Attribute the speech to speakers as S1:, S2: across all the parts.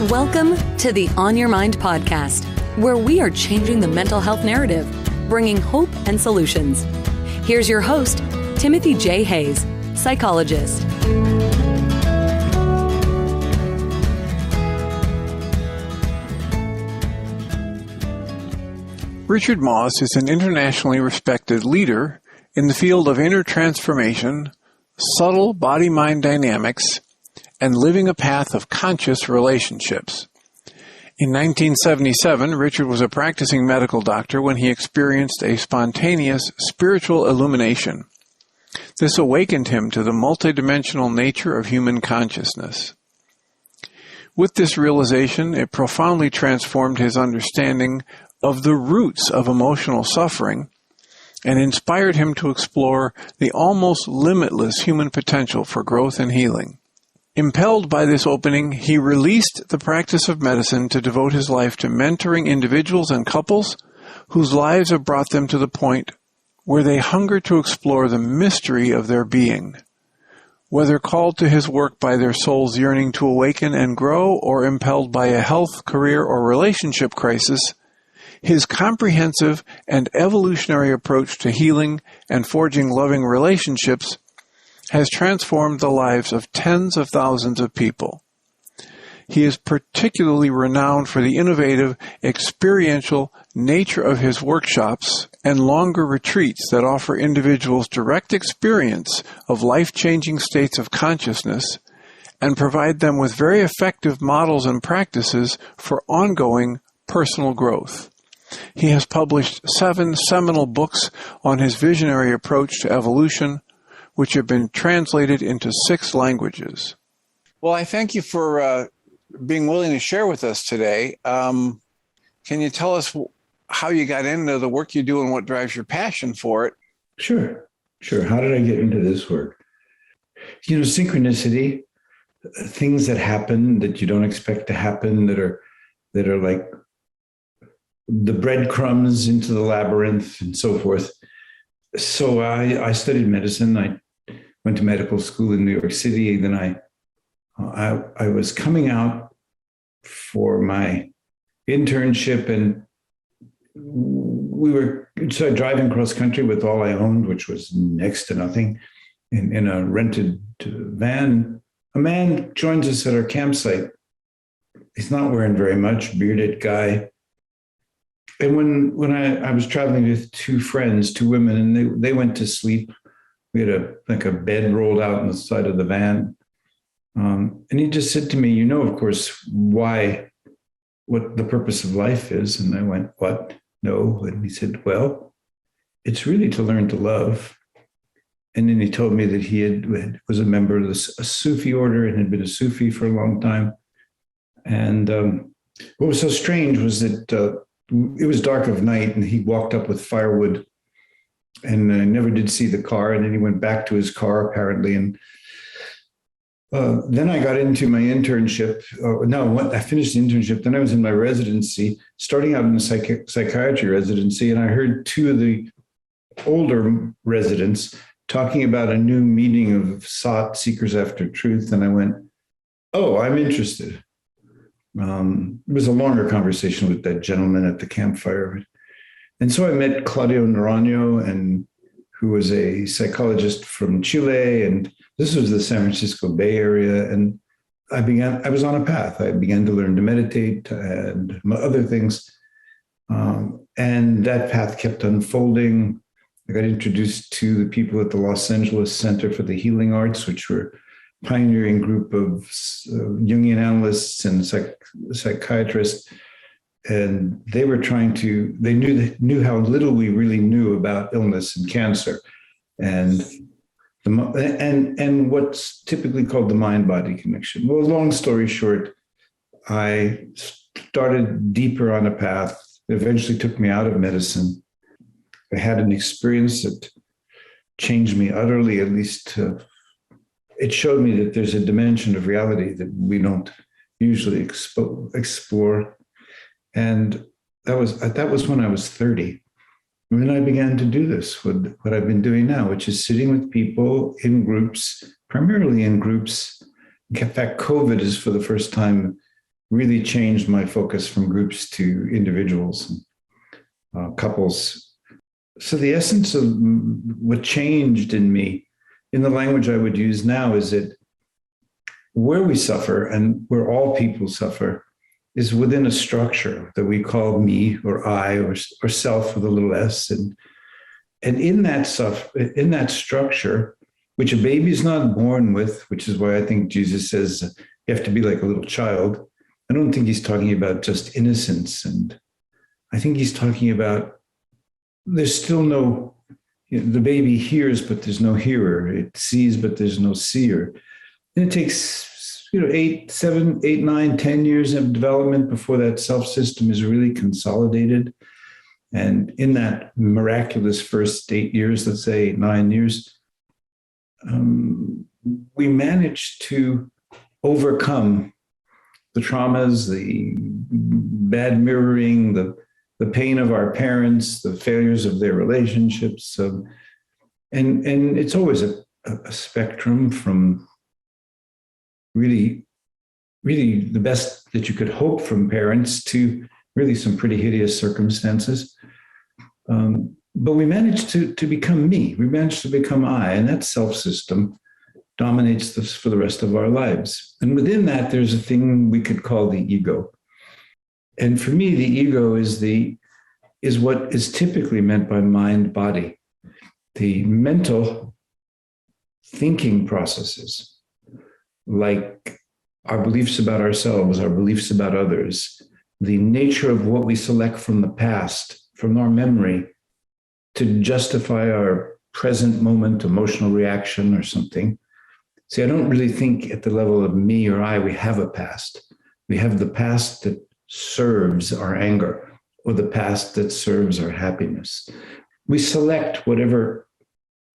S1: Welcome to the On Your Mind podcast, where we are changing the mental health narrative, bringing hope and solutions. Here's your host, Timothy J. Hayes, psychologist.
S2: Richard Moss is an internationally respected leader in the field of inner transformation, subtle body-mind dynamics, and living a path of conscious relationships. In 1977, Richard was a practicing medical doctor when he experienced a spontaneous spiritual illumination. This awakened him to the multidimensional nature of human consciousness. With this realization, it profoundly transformed his understanding of the roots of emotional suffering and inspired him to explore the almost limitless human potential for growth and healing. Impelled by this opening, he released the practice of medicine to devote his life to mentoring individuals and couples whose lives have brought them to the point where they hunger to explore the mystery of their being. Whether called to his work by their soul's yearning to awaken and grow, or impelled by a health, career, or relationship crisis, his comprehensive and evolutionary approach to healing and forging loving relationships has transformed the lives of tens of thousands of people. He is particularly renowned for the innovative, experiential nature of his workshops and longer retreats that offer individuals direct experience of life-changing states of consciousness and provide them with very effective models and practices for ongoing personal growth. He has published 7 seminal books on his visionary approach to evolution, which have been translated into 6 languages. Well, I thank you for being willing to share with us today. Can you tell us how you got into the work you do and what drives your passion for it?
S3: Sure. How did I get into this work? Synchronicity, things that happen that you don't expect to happen, that are like the breadcrumbs into the labyrinth and so forth. So I studied medicine. I went to medical school in New York City. Then I was coming out for my internship, and we were driving cross country with all I owned, which was next to nothing, in a rented van. A man joins us at our campsite. He's not wearing very much, bearded guy. And when I was traveling with 2 friends, 2 women, and they went to sleep. We had a bed rolled out on the side of the van. And he just said to me, of course, what the purpose of life is. And I went, what? No. And he said, well, it's really to learn to love. And then he told me that he was a member of a Sufi order and had been a Sufi for a long time. And what was so strange was that it was dark of night, and he walked up with firewood, and I never did see the car. And then he went back to his car, apparently. And then I got into my internship. I finished the internship. Then I was in my residency, starting out in the psychiatry residency. And I heard 2 of the older residents talking about a new meaning of seekers after truth. And I went, oh, I'm interested. It was a longer conversation with that gentleman at the campfire. And so I met Claudio Naranjo, who was a psychologist from Chile. And this was the San Francisco Bay Area. And I was on a path. I began to learn to meditate and other things. And that path kept unfolding. I got introduced to the people at the Los Angeles Center for the Healing Arts, which were a pioneering group of Jungian analysts and psychiatrists. And they were they knew how little we really knew about illness and cancer and what's typically called the mind-body connection. Well, long story short, I started deeper on a path that eventually took me out of medicine. I had an experience that changed me utterly, at least it showed me that there's a dimension of reality that we don't usually explore. And that was when I was 30. And then I began to do this, what I've been doing now, which is sitting with people in groups, primarily in groups. In fact, COVID is for the first time really changed my focus from groups to individuals and couples. So the essence of what changed in me, in the language I would use now, is that where we suffer and where all people suffer is within a structure that we call me or I or self with a little s. And in that structure, which a baby is not born with, which is why I think Jesus says you have to be like a little child. I don't think he's talking about just innocence. And I think he's talking about there's still no, the baby hears, but there's no hearer. It sees, but there's no seer. And it takes 8, 7, 8, 9, 10 years of development before that self system is really consolidated. And in that miraculous first 8 years, let's say 9 years, we managed to overcome the traumas, the bad mirroring, the pain of our parents, the failures of their relationships. And it's always a spectrum from really the best that you could hope from parents to really some pretty hideous circumstances. But we managed to become me. We managed to become I, and that self-system dominates this for the rest of our lives. And within that, there's a thing we could call the ego. And for me, the ego is what is typically meant by mind body, the mental thinking processes, like our beliefs about ourselves, our beliefs about others, the nature of what we select from the past, from our memory, to justify our present moment emotional reaction or something. See, I don't really think at the level of me or I, we have a past. We have the past that serves our anger or the past that serves our happiness. We select whatever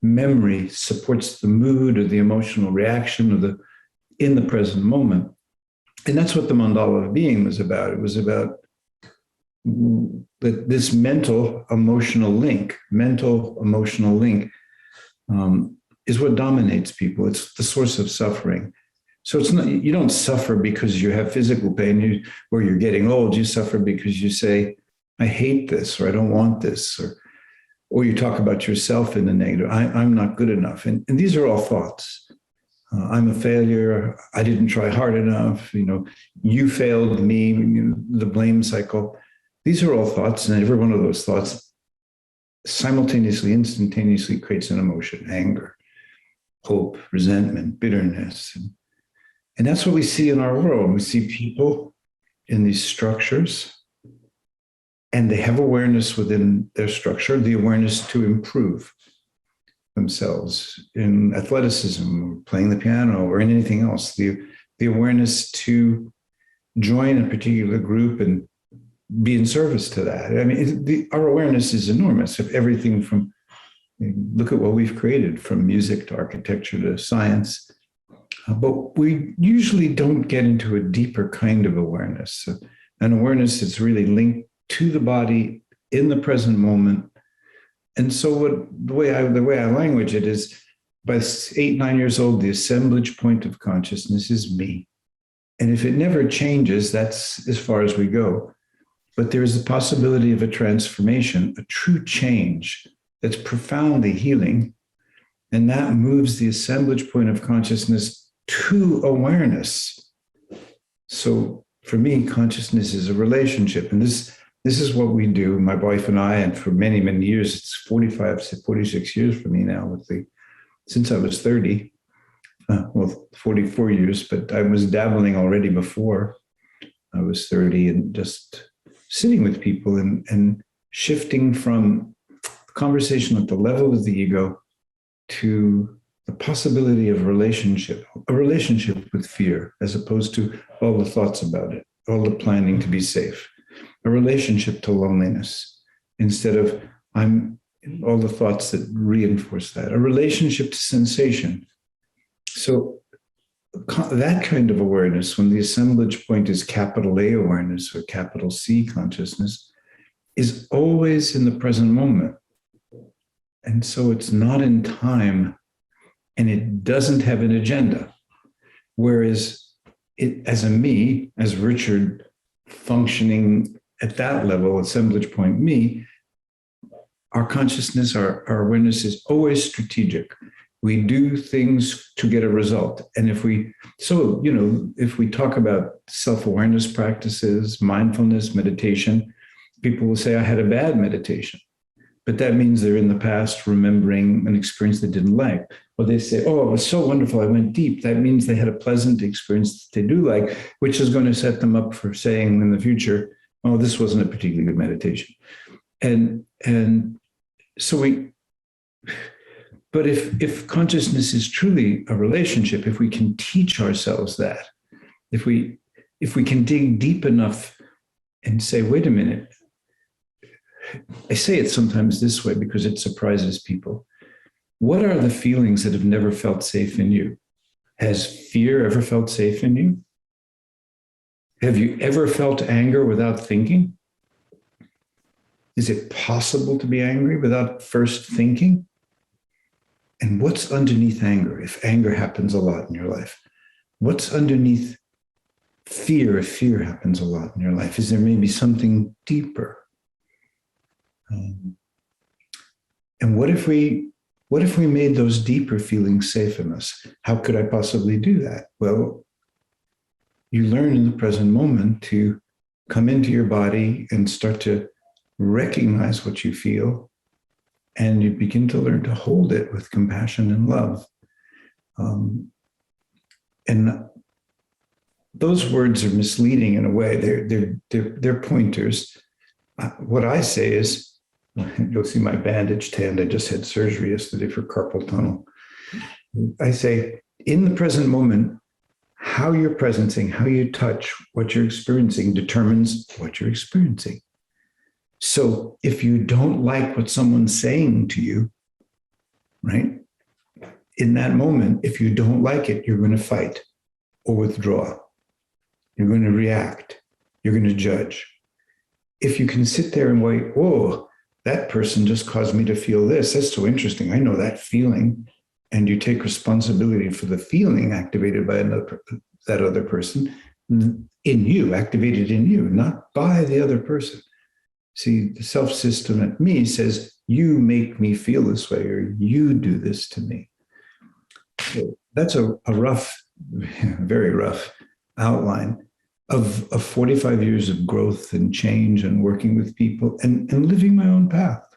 S3: memory supports the mood or the emotional reaction or in the present moment. And that's what the mandala of being was about. It was about this mental emotional link is what dominates people. It's the source of suffering. So it's not, you don't suffer because you have physical pain or you're getting old. You suffer because you say, I hate this, or I don't want this, or you talk about yourself in the negative. I'm not good enough. And these are all thoughts. I'm a failure. I didn't try hard enough. You failed me, the blame cycle. These are all thoughts, and every one of those thoughts simultaneously, instantaneously creates an emotion: anger, hope, resentment, bitterness. And that's what we see in our world. We see people in these structures, and they have awareness within their structure, the awareness to improve themselves in athleticism, or playing the piano, or in anything else, the awareness to join a particular group and be in service to that. I mean, our awareness is enormous of everything from, look at what we've created, from music to architecture to science. But we usually don't get into a deeper kind of awareness, an awareness that's really linked to the body in the present moment. And so the way I language it is, by 8, 9 years old, the assemblage point of consciousness is me. And if it never changes, that's as far as we go. But there is the possibility of a transformation, a true change that's profoundly healing. And that moves the assemblage point of consciousness to awareness. So for me, consciousness is a relationship. And this is what we do, my wife and I, and for many, many years. It's 46 years for me now, since I was 30. 44 years, but I was dabbling already before I was 30, and just sitting with people and shifting from conversation at the level of the ego to the possibility of a relationship with fear, as opposed to all the thoughts about it, all the planning to be safe, a relationship to loneliness, instead of all the thoughts that reinforce that, a relationship to sensation. So that kind of awareness, when the assemblage point is capital A awareness or capital C consciousness, is always in the present moment. And so it's not in time, and it doesn't have an agenda. Whereas as a me, as Richard, functioning at that level, assemblage point me, our consciousness, our awareness is always strategic. We do things to get a result. And if we talk about self-awareness practices, mindfulness, meditation, people will say, I had a bad meditation. But that means they're in the past remembering an experience they didn't like. Or they say, oh, it was so wonderful, I went deep. That means they had a pleasant experience that they do like, which is going to set them up for saying in the future, oh, this wasn't a particularly good meditation. And so but if consciousness is truly a relationship, if we can teach ourselves that, if we can dig deep enough and say, wait a minute, I say it sometimes this way because it surprises people. What are the feelings that have never felt safe in you? Has fear ever felt safe in you? Have you ever felt anger without thinking? Is it possible to be angry without first thinking? And what's underneath anger, if anger happens a lot in your life? What's underneath fear if fear happens a lot in your life? Is there maybe something deeper? And what if we made those deeper feelings safe in us? How could I possibly do that? Well, you learn in the present moment to come into your body and start to recognize what you feel, and you begin to learn to hold it with compassion and love. And those words are misleading in a way. They're pointers. What I say is, you'll see my bandaged hand. I just had surgery yesterday for carpal tunnel. I say, in the present moment, how you're presencing, how you touch, what you're experiencing determines what you're experiencing. So if you don't like what someone's saying to you, right, in that moment, if you don't like it, you're going to fight or withdraw. You're going to react. You're going to judge. If you can sit there and wait, whoa, that person just caused me to feel this. That's so interesting. I know that feeling. And you take responsibility for the feeling activated by that other person in you, activated in you, not by the other person. See, the self-system at me says, you make me feel this way, or you do this to me. So that's a rough, very rough outline of 45 years of growth and change and working with people and living my own path.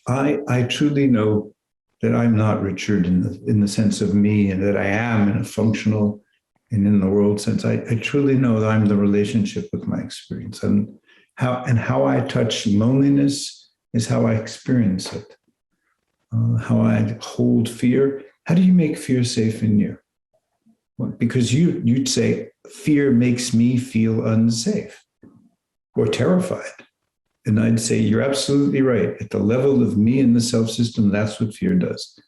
S3: I truly know that I'm not Richard in the sense of me, and that I am in a functional and in the world sense. I truly know that I'm the relationship with my experience. And how I touch loneliness is how I experience it. How I hold fear. How do you make fear safe in you? Well, because you'd say, fear makes me feel unsafe or terrified. And I'd say, you're absolutely right. At the level of me and the self-system, that's what fear does.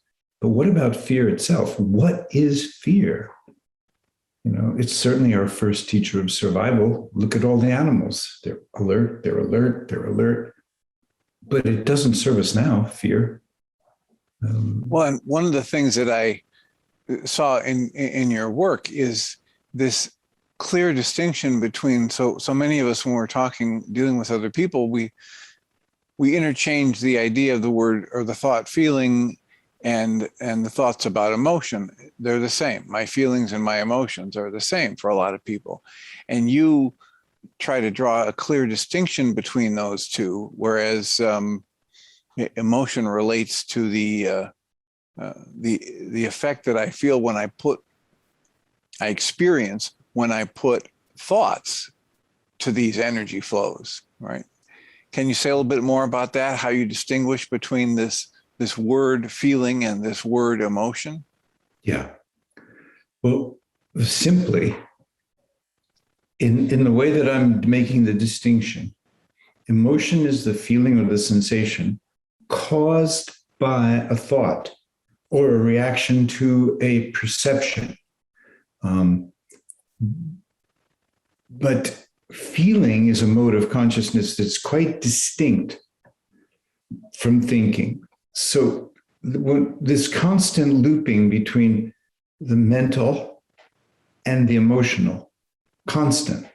S3: But what about fear itself? What is fear? It's certainly our first teacher of survival. Look at all the animals. They're alert, they're alert, they're alert. But it doesn't serve us now, fear.
S2: Well, and one of the things that I saw in your work is this clear distinction between, so many of us, when we're dealing with other people, we interchange the idea of the word or the thought feeling and the thoughts about emotion. They're the same. My feelings and my emotions are the same for a lot of people. And you try to draw a clear distinction between those two, whereas emotion relates to the effect that I feel when I experience when I put thoughts to these energy flows, right? Can you say a little bit more about that? How you distinguish between this word feeling and this word emotion?
S3: Yeah. Well, simply, in the way that I'm making the distinction, emotion is the feeling or the sensation caused by a thought or a reaction to a perception. But feeling is a mode of consciousness that's quite distinct from thinking. So this constant looping between the mental and the emotional, constant.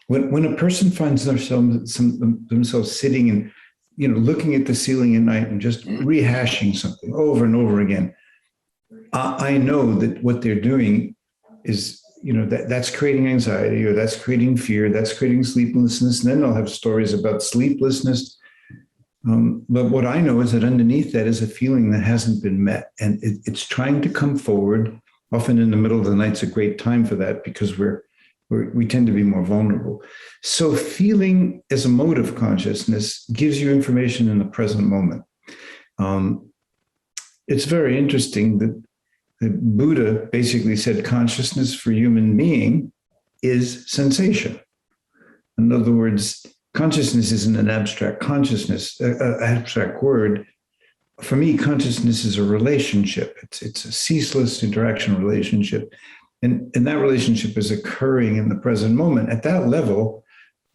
S3: When a person finds themselves sitting and, looking at the ceiling at night and just rehashing something over and over again, I know that what they're doing is, that's creating anxiety, or that's creating fear, that's creating sleeplessness. And then they'll have stories about sleeplessness. But what I know is that underneath that is a feeling that hasn't been met, and it's trying to come forward. Often in the middle of the night's a great time for that, because we tend to be more vulnerable. So feeling as a mode of consciousness gives you information in the present moment. It's very interesting that Buddha basically said consciousness for human being is sensation. In other words, consciousness isn't an abstract consciousness, abstract word. For me, consciousness is a relationship. It's a ceaseless interaction relationship. And that relationship is occurring in the present moment. At that level,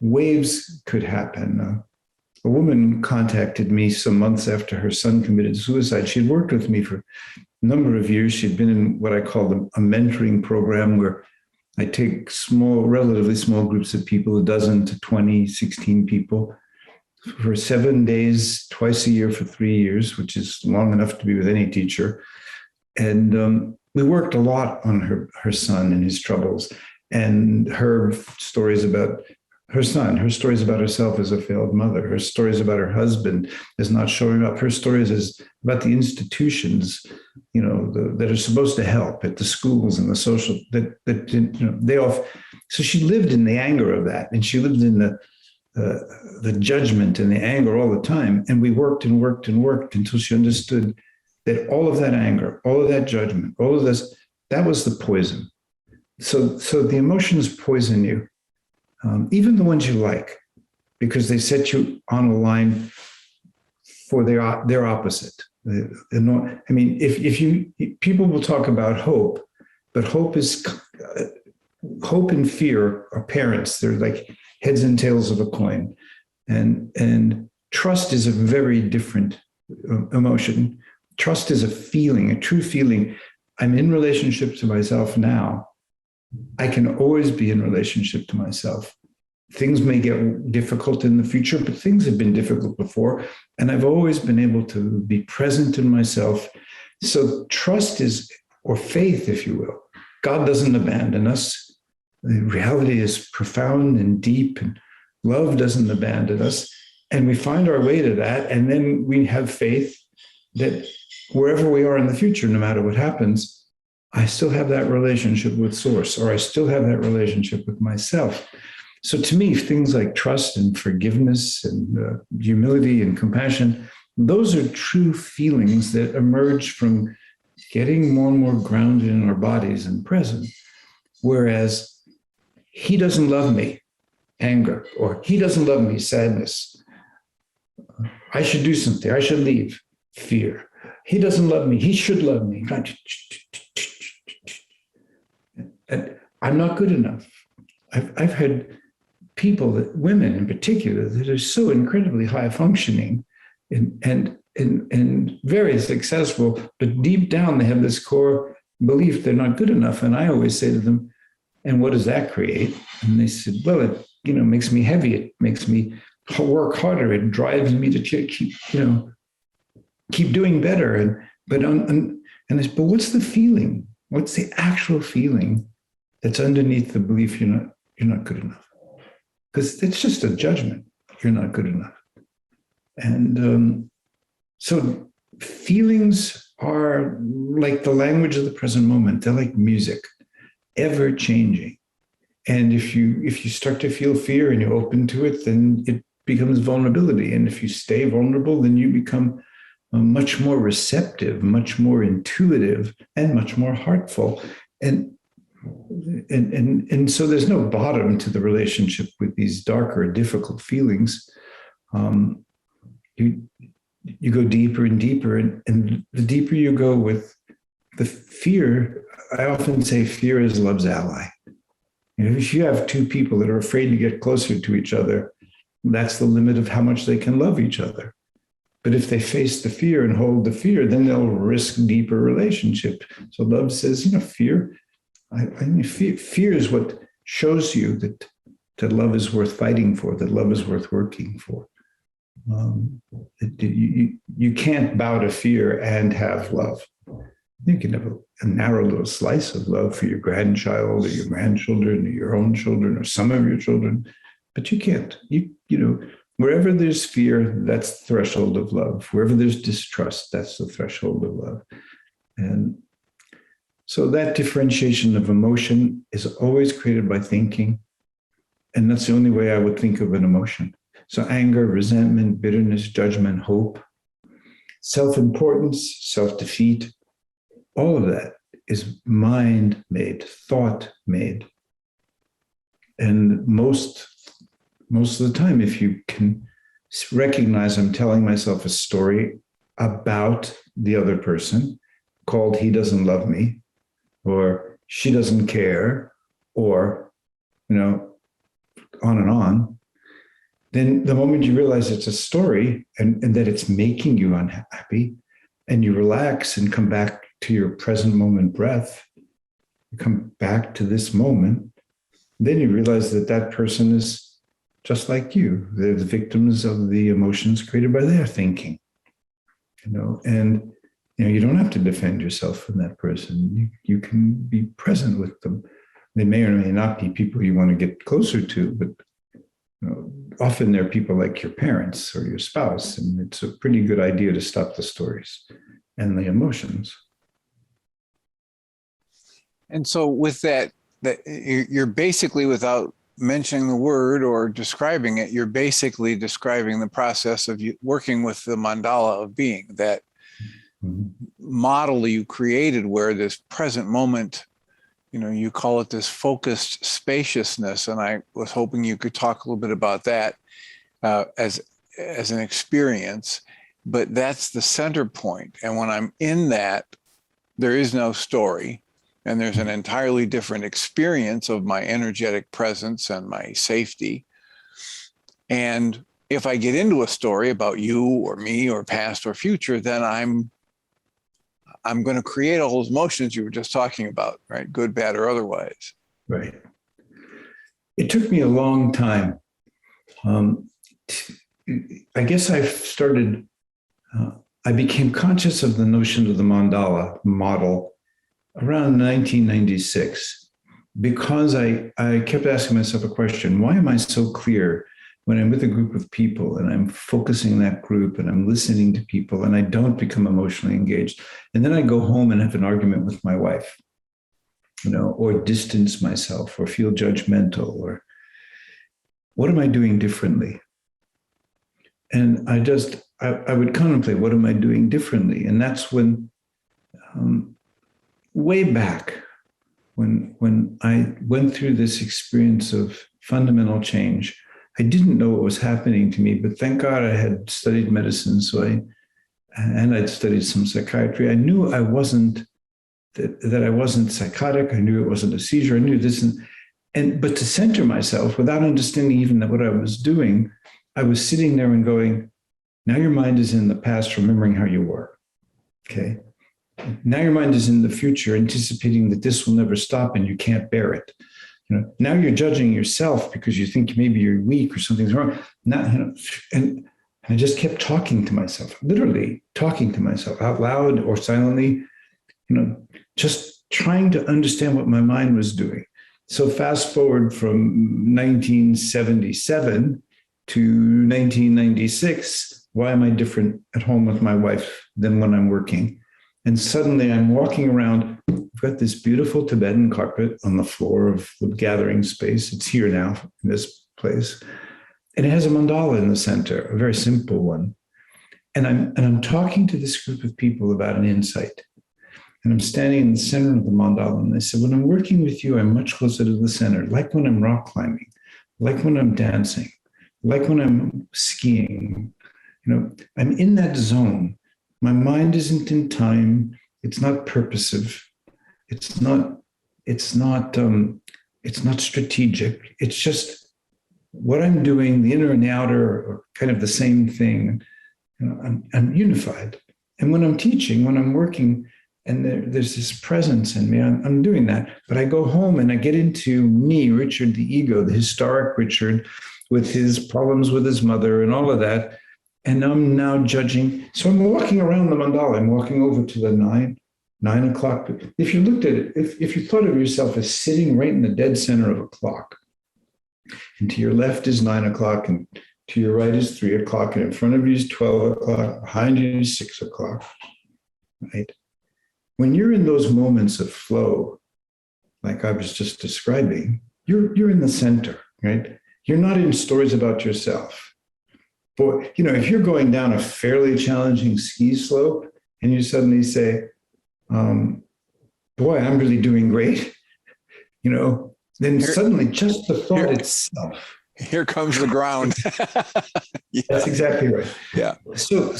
S3: waves could happen. A woman contacted me some months after her son committed suicide. She'd worked with me for a number of years. She'd been in what I call a mentoring program, where I take relatively small groups of people, 12 to 20, 16 people, for 7 days, twice a year for 3 years, which is long enough to be with any teacher. And we worked a lot on her son and his troubles, and her stories about her son, her stories about herself as a failed mother, her stories about her husband as not showing up, her stories as about the institutions, that are supposed to help at the schools and the social, so she lived in the anger of that, and she lived in the judgment and the anger all the time. And we worked and worked and worked until she understood that all of that anger, all of that judgment, all of this, that was the poison. So the emotions poison you, even the ones you like, because they set you on a line for their opposite. I mean, people will talk about hope, but hope and fear are parents. They're like heads and tails of a coin, and trust is a very different emotion. Trust is a feeling, a true feeling. I'm in relationship to myself now. I can always be in relationship to myself. Things may get difficult in the future, but things have been difficult before. And I've always been able to be present in myself. So trust is, or faith, if you will. God doesn't abandon us. The reality is profound and deep, and love doesn't abandon us. And we find our way to that. And then we have faith that wherever we are in the future, no matter what happens, I still have that relationship with Source, or I still have that relationship with myself. So to me, things like trust and forgiveness and humility and compassion, those are true feelings that emerge from getting more and more grounded in our bodies and present. Whereas he doesn't love me, anger, or he doesn't love me, sadness. I should do something, I should leave, fear. He doesn't love me, he should love me. And I'm not good enough. I've had people, women in particular, that are so incredibly high functioning and very successful, but deep down they have this core belief they're not good enough. And I always say to them, and what does that create? And they said, well, it makes me heavy. It makes me work harder. It drives me to keep doing better. But what's the feeling? What's the actual feeling that's underneath the belief you're not good enough? Because it's just a judgment. You're not good enough. And so feelings are like the language of the present moment. They're like music, ever changing. And if you start to feel fear and you're open to it, then it becomes vulnerability. And if you stay vulnerable, then you become much more receptive, much more intuitive, and much more heartful. And so there's no bottom to the relationship with these darker, difficult feelings. You go deeper and deeper, and the deeper you go with the fear, I often say fear is love's ally. If you have two people that are afraid to get closer to each other, that's the limit of how much they can love each other. But if they face the fear and hold the fear, then they'll risk deeper relationship. So love says, fear, I mean, fear is what shows you that love is worth fighting for, that love is worth working for. You can't bow to fear and have love. You can have a narrow little slice of love for your grandchild or your grandchildren or your own children or some of your children, but you can't. Wherever there's fear, that's the threshold of love. Wherever there's distrust, that's the threshold of love. And so that differentiation of emotion is always created by thinking. And that's the only way I would think of an emotion. So anger, resentment, bitterness, judgment, hope, self-importance, self-defeat, all of that is mind-made, thought-made. And most of the time, if you can recognize I'm telling myself a story about the other person called "He Doesn't Love Me," or "She Doesn't Care," or, on and on, then the moment you realize it's a story and that it's making you unhappy, and you relax and come back to your present moment breath, you come back to this moment, then you realize that person is just like you. They're the victims of the emotions created by their thinking, and you don't have to defend yourself from that person. You can be present with them. They may or may not be people you want to get closer to, but often they're people like your parents or your spouse, and it's a pretty good idea to stop the stories and the emotions.
S2: And so with that you're basically, without mentioning the word or describing it, you're basically describing the process of you working with the mandala of being, that model you created where this present moment, you call it this focused spaciousness. And I was hoping you could talk a little bit about that as an experience, but that's the center point. And when I'm in that, there is no story. And there's an entirely different experience of my energetic presence and my safety. And if I get into a story about you or me or past or future, then I'm going to create all those emotions you were just talking about, right? Good, bad, or otherwise.
S3: Right. It took me a long time. I guess I became conscious of the notion of the mandala model around 1996, because I kept asking myself a question: why am I so clear when I'm with a group of people and I'm focusing that group and I'm listening to people and I don't become emotionally engaged? And then I go home and have an argument with my wife, or distance myself or feel judgmental, or what am I doing differently? And I would contemplate, what am I doing differently? And that's when, way back, when I went through this experience of fundamental change, I didn't know what was happening to me, but thank God I had studied medicine. And I'd studied some psychiatry. I knew that I wasn't psychotic. I knew it wasn't a seizure. I knew this, but to center myself without understanding even that what I was doing, I was sitting there and going, now your mind is in the past, remembering how you were. Okay. Now your mind is in the future, anticipating that this will never stop and you can't bear it. Now you're judging yourself because you think maybe you're weak or something's wrong. And I just kept talking to myself, literally talking to myself out loud or silently, just trying to understand what my mind was doing. So fast forward from 1977 to 1996, why am I different at home with my wife than when I'm working? And suddenly I'm walking around. I've got this beautiful Tibetan carpet on the floor of the gathering space. It's here now in this place. And it has a mandala in the center, a very simple one. And I'm talking to this group of people about an insight. And I'm standing in the center of the mandala. And I said, when I'm working with you, I'm much closer to the center, like when I'm rock climbing, like when I'm dancing, like when I'm skiing. I'm in that zone. My mind isn't in time. It's not purposive. It's not strategic. It's just what I'm doing. The inner and the outer are kind of the same thing. I'm unified. And when I'm teaching, when I'm working, And there's this presence in me. I'm doing that. But I go home and I get into me, Richard, the ego, the historic Richard, with his problems with his mother and all of that. And I'm now judging. So I'm walking around the mandala. I'm walking over to the 9 o'clock. If you looked at it, if you thought of yourself as sitting right in the dead center of a clock, and to your left is 9 o'clock, and to your right is 3 o'clock, and in front of you is 12 o'clock, behind you is 6 o'clock, right? When you're in those moments of flow, like I was just describing, you're in the center, right? You're not in stories about yourself. But, if you're going down a fairly challenging ski slope and you suddenly say, boy, I'm really doing great, then suddenly just the thought itself.
S2: Here comes the ground.
S3: Yeah. That's exactly right.
S2: Yeah.
S3: So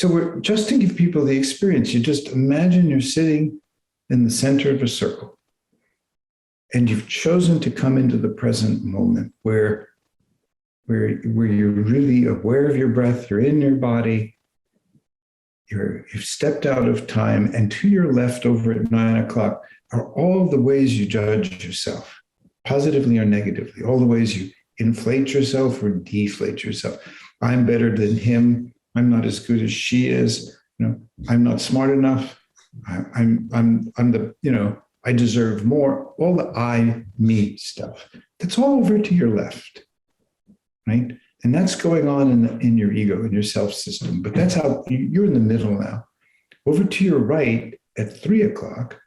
S3: we're just to give people the experience. You just imagine you're sitting in the center of a circle, and you've chosen to come into the present moment where you're really aware of your breath. You're in your body. You've stepped out of time, and to your left, over at 9 o'clock, are all the ways you judge yourself, positively or negatively. All the ways you inflate yourself or deflate yourself. I'm better than him. I'm not as good as she is. I'm not smart enough. I'm the, I deserve more. All the I, me stuff. That's all over to your left, right? And that's going on in your ego, in your self system. But that's how you're in the middle now. Over to your right at 3 o'clock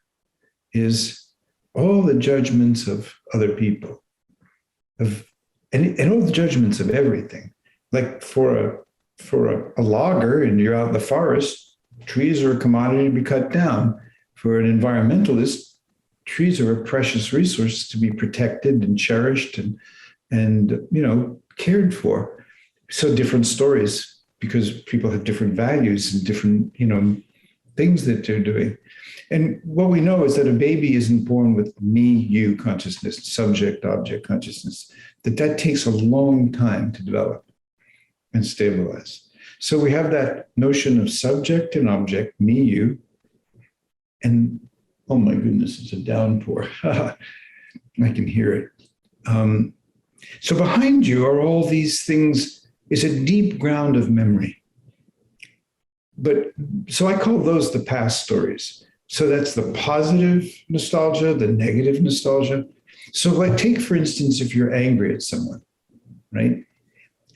S3: is all the judgments of other people, and all the judgments of everything. Like for a logger, and you're out in the forest, trees are a commodity to be cut down. For an environmentalist, trees are a precious resource to be protected and cherished and cared for. So different stories, because people have different values and different things that they're doing. And what we know is that a baby isn't born with me, you consciousness, subject, object consciousness, that takes a long time to develop and stabilize. So we have that notion of subject and object, me, you, and oh my goodness, it's a downpour. I can hear it. So behind you are all these things, is a deep ground of memory. But so I call those the past stories. So that's the positive nostalgia, the negative nostalgia. So like take, for instance, if you're angry at someone, right?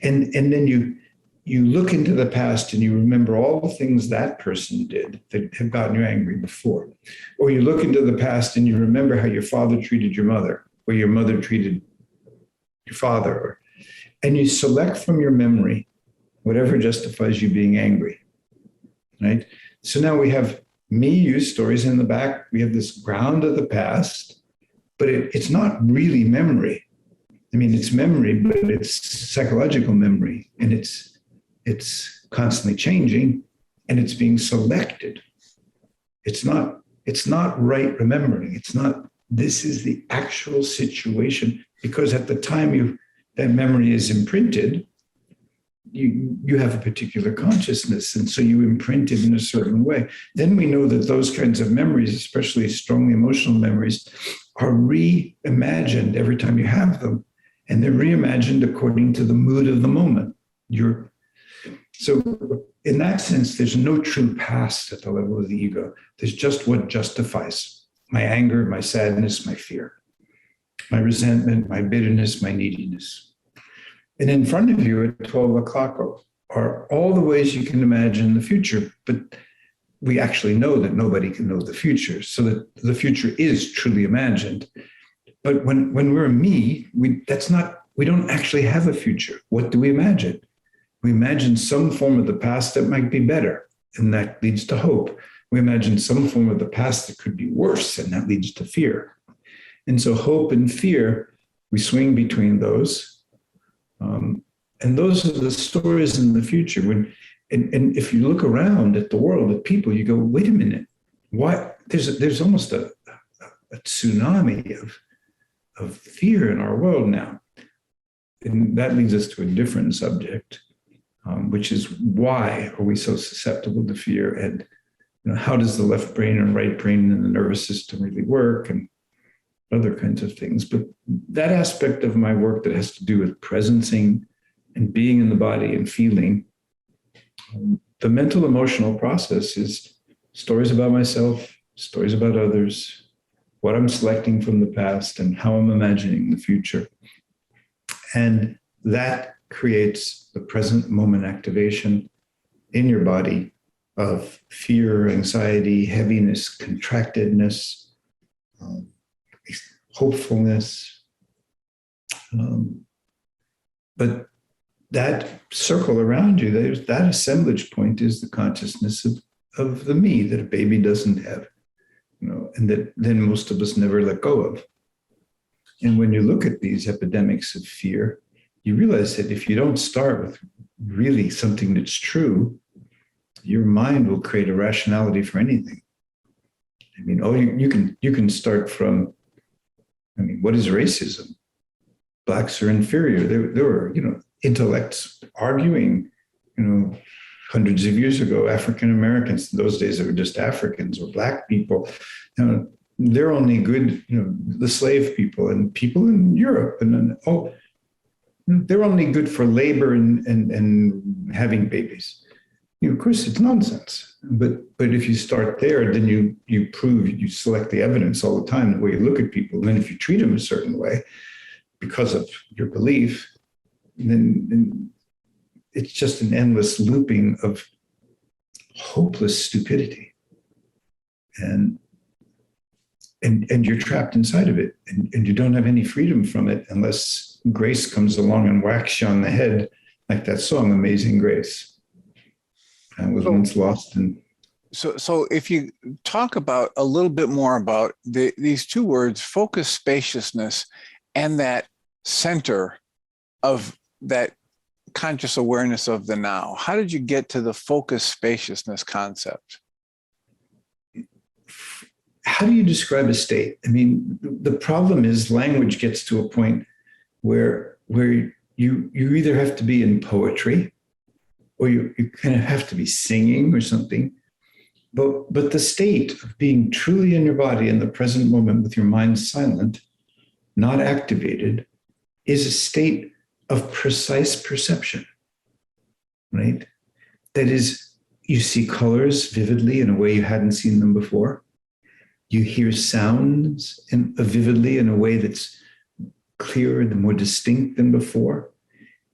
S3: And then you look into the past and you remember all the things that person did that have gotten you angry before. Or you look into the past and you remember how your father treated your mother, or your mother treated your father. And you select from your memory whatever justifies you being angry, right? So now we have me, you stories in the back. We have this ground of the past, but it's not really memory. I mean, it's memory, but it's psychological memory, and it's constantly changing, and it's being selected. It's not right remembering. It's not, this is the actual situation, because at the time that memory is imprinted, you have a particular consciousness, and so you imprint it in a certain way. Then we know that those kinds of memories, especially strongly emotional memories, are reimagined every time you have them, and they're reimagined according to the mood of the moment. So in that sense, there's no true past at the level of the ego. There's just what justifies my anger, my sadness, my fear, my resentment, my bitterness, my neediness. And in front of you at 12 o'clock are all the ways you can imagine the future, but we actually know that nobody can know the future, so that the future is truly imagined. But when we're me, we don't actually have a future. What do we imagine? We imagine some form of the past that might be better, and that leads to hope. We imagine some form of the past that could be worse, and that leads to fear. And so hope and fear, we swing between those. And those are the stories in the future. And if you look around at the world, at people, you go, wait a minute, why? There's almost a tsunami of fear in our world now. And that leads us to a different subject, which is, why are we so susceptible to fear? And how does the left brain and right brain and the nervous system really work, and other kinds of things. But that aspect of my work that has to do with presencing and being in the body and feeling, the mental emotional process is stories about myself, stories about others, what I'm selecting from the past, and how I'm imagining the future. And that creates the present moment activation in your body of fear, anxiety, heaviness, contractedness, hopefulness. But that circle around you, that assemblage point is the consciousness of the me that a baby doesn't have, and that then most of us never let go of. And when you look at these epidemics of fear, you realize that if you don't start with really something that's true, your mind will create a rationality for anything. I mean, you can start from, what is racism? Blacks are inferior. There were, intellects arguing, hundreds of years ago, African Americans, in those days they were just Africans or Black people. They're only good, the slave people and people in Europe, and then, they're only good for labor and having babies. Of course, it's nonsense. But if you start there, then you prove, you select the evidence all the time, the way you look at people. And then if you treat them a certain way because of your belief, then it's just an endless looping of hopeless stupidity. And you're trapped inside of it, and you don't have any freedom from it unless grace comes along and whacks you on the head, like that song, Amazing Grace. I was once lost in.
S2: So if you talk about a little bit more about these two words, focus, spaciousness, and that center of that conscious awareness of the now, how did you get to the focus, spaciousness concept?
S3: How do you describe a state? The problem is language gets to a point where you either have to be in poetry, or you kind of have to be singing or something. But the state of being truly in your body in the present moment with your mind silent, not activated, is a state of precise perception, right? That is, you see colors vividly in a way you hadn't seen them before. You hear sounds vividly in a way that's clearer and more distinct than before.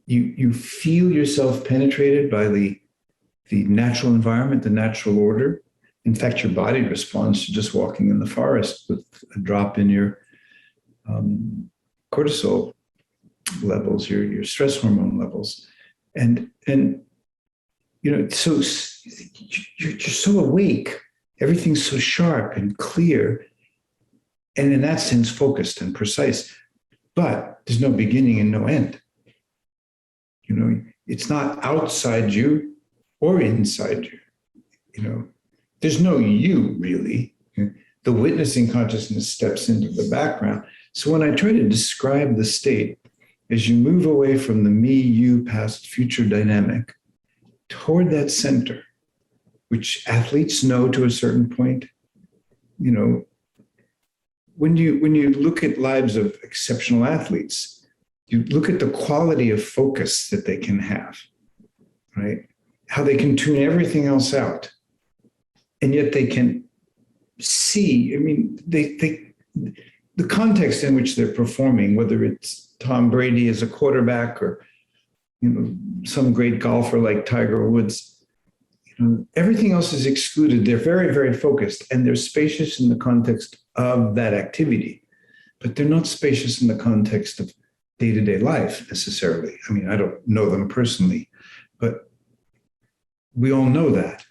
S3: You feel yourself penetrated by the natural environment, the natural order. In fact, your body responds to just walking in the forest with a drop in your cortisol levels, your stress hormone levels. And so you're so awake. Everything's so sharp and clear. And in that sense, focused and precise. But there's no beginning and no end. It's not outside you or inside you. There's no you, really. The witnessing consciousness steps into the background. So when I try to describe the state, as you move away from the me, you, past, future dynamic toward that center, which athletes know to a certain point, when you look at lives of exceptional athletes, you look at the quality of focus that they can have, right? How they can tune everything else out. And yet they can see, the context in which they're performing, whether it's Tom Brady as a quarterback or, some great golfer like Tiger Woods, everything else is excluded. They're very, very focused, and they're spacious in the context of that activity, but they're not spacious in the context of day-to-day life necessarily. I don't know them personally, but we all know that.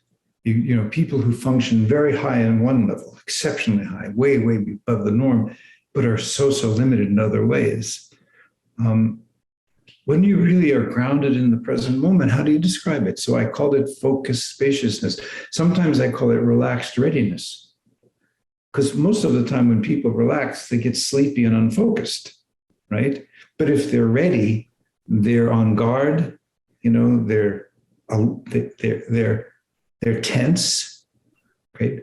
S3: People who function very high in one level, exceptionally high, way, way above the norm, but are so limited in other ways. When you really are grounded in the present moment, how do you describe it? So I called it focused spaciousness. Sometimes I call it relaxed readiness, because most of the time when people relax, they get sleepy and unfocused, right? But if they're ready, they're on guard, they're tense, right?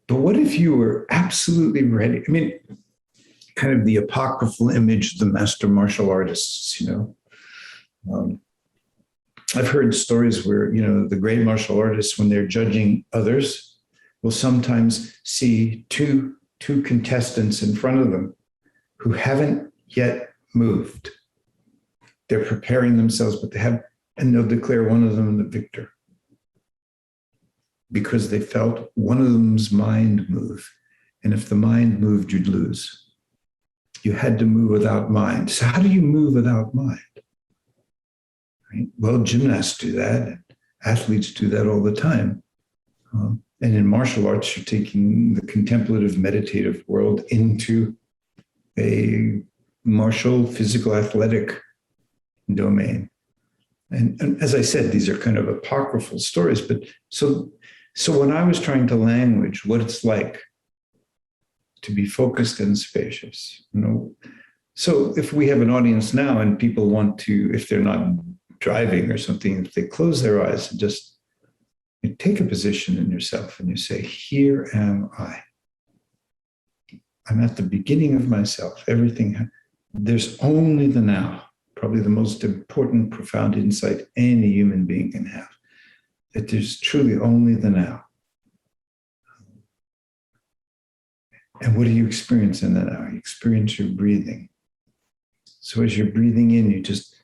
S3: But what if you were absolutely ready? I mean, kind of the apocryphal image of the master martial artists, I've heard stories where, the great martial artists, when they're judging others, will sometimes see two contestants in front of them who haven't yet moved. They're preparing themselves, but and they'll declare one of them the victor because they felt one of them's mind move. And if the mind moved, you'd lose. You had to move without mind. So how do you move without mind? Right? Well, gymnasts do that. And athletes do that all the time. And in martial arts, you're taking the contemplative, meditative world into a martial, physical, athletic domain. And as I said, these are kind of apocryphal stories. But so when I was trying to language what it's like to be focused and spacious, so if we have an audience now and people want to, if they're not driving or something, if they close their eyes and just you take a position in yourself and you say, here am I. I'm at the beginning of myself. Everything, there's only the now. Probably the most important, profound insight any human being can have, that there's truly only the now. And what do you experience in the now? You experience your breathing. So as you're breathing in, you just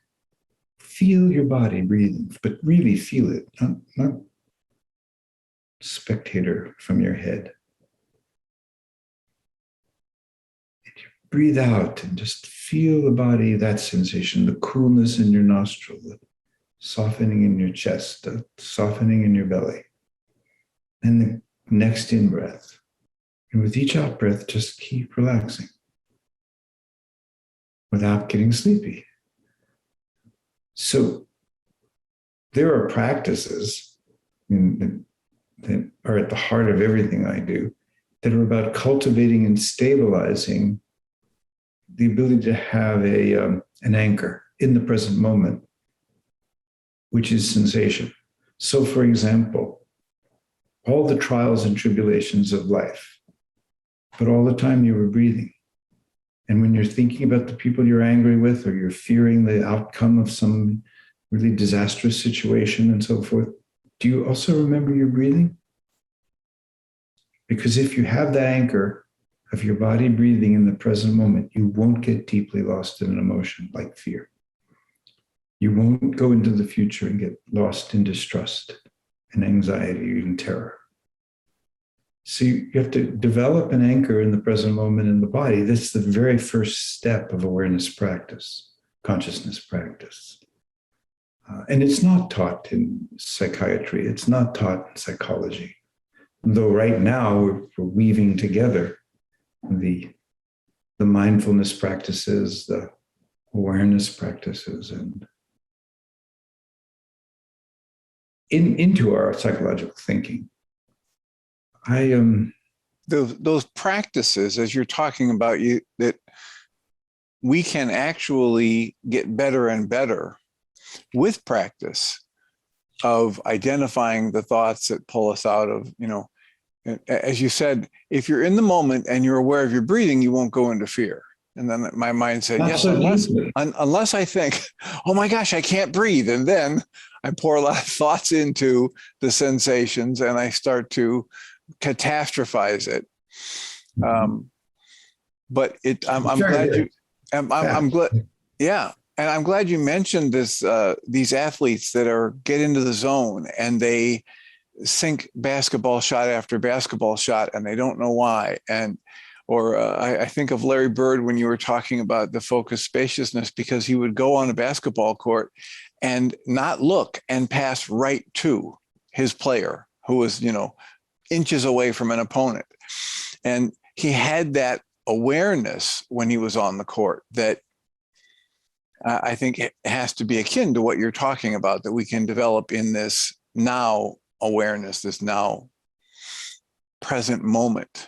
S3: feel your body breathing, but really feel it, not spectator from your head. And you breathe out and just feel the body, that sensation, the coolness in your nostril, the softening in your chest, the softening in your belly. And the next in-breath. And with each out-breath, just keep relaxing without getting sleepy. So there are practices that are at the heart of everything I do that are about cultivating and stabilizing the ability to have an anchor in the present moment, which is sensation. So, for example, all the trials and tribulations of life, but all the time you were breathing. And when you're thinking about the people you're angry with, or you're fearing the outcome of some really disastrous situation and so forth, do you also remember your breathing? Because if you have that anchor of your body breathing in the present moment, you won't get deeply lost in an emotion like fear. You won't go into the future and get lost in distrust and anxiety and terror. So you have to develop an anchor in the present moment in the body. That's the very first step of awareness practice, consciousness practice. And it's not taught in psychiatry. It's not taught in psychology. Though right now we're weaving together the mindfulness practices, the awareness practices, and into our psychological thinking.
S2: Those practices, as you're talking about, that we can actually get better and better with practice of identifying the thoughts that pull us out of, as you said, if you're in the moment and you're aware of your breathing, you won't go into fear. And then my mind said, yes, unless I think, oh my gosh, I can't breathe. And then I pour a lot of thoughts into the sensations and I start to catastrophize it. But I'm glad. Yeah. And I'm glad you mentioned this, these athletes that get into the zone and they sink basketball shot after basketball shot and they don't know why. Or I think of Larry Bird when you were talking about the focused spaciousness, because he would go on a basketball court and not look and pass right to his player who was, inches away from an opponent. And he had that awareness when he was on the court that I think it has to be akin to what you're talking about, that we can develop in this now awareness, this now present moment